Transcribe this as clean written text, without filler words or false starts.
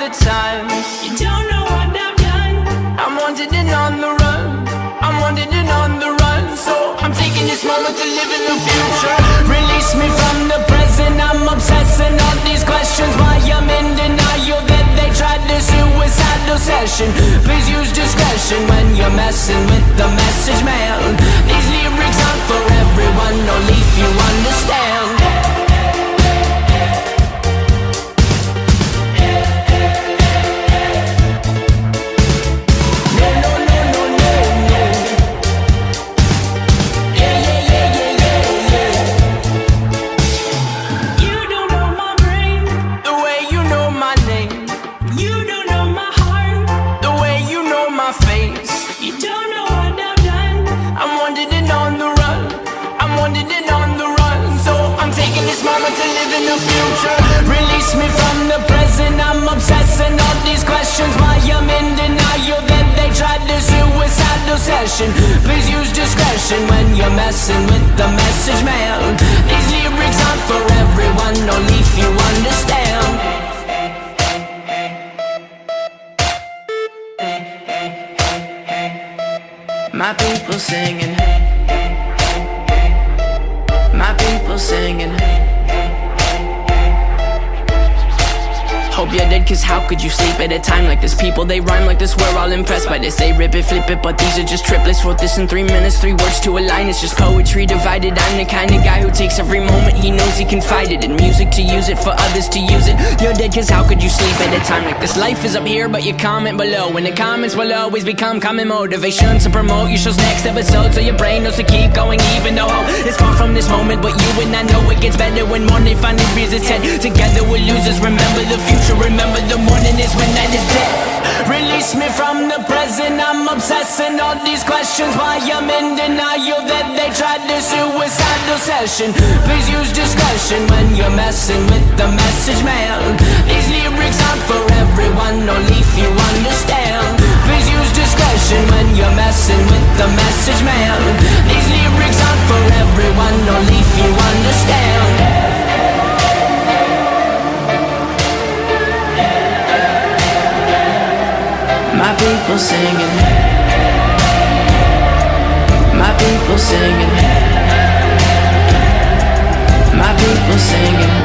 the time. You don't know what I've done. I'm wanted and on the run. I'm wanted and on the run. So I'm taking this moment to live in the future. Release me from the present. I'm obsessing on these questions. Why I'm in denial that they tried this suicidal session. Please use discretion when you're messing with the message, man. These lyrics aren't for everyone, only if you understand. Release me from the present. I'm obsessing on these questions. Why I'm in denial that they tried this suicidal session. Please use discretion when you're messing with the message, man. These lyrics aren't for everyone, only if you understand. My people singing, my people singing. Hope you're dead, cause how could you sleep at a time like this? People, they rhyme like this, we're all impressed by this. They rip it, flip it, but these are just triplets. Wrote this in 3 minutes, 3 words to a line. It's just poetry divided. I'm the kind of guy who takes every moment he knows he can fight it. And music to use it, for others to use it. You're dead, cause how could you sleep at a time like this? Life is up here, but you comment below, and the comments will always become common motivation to promote your show's next episode. So your brain knows to keep going, even though it's far from this moment. But you and I know it gets better when morning finally rears its head. Together we're losers, remember the future. Remember the morning is when night is dead. Release me from the present. I'm obsessing on these questions. Why I'm in denial that they tried this suicidal session. Please use discretion when you're messing with the message, man. These lyrics aren't for everyone, only if you understand. Please use discretion when you're messing with the message, man. These lyrics aren't for everyone, only if you understand. My people singing, my people singing, my people singing.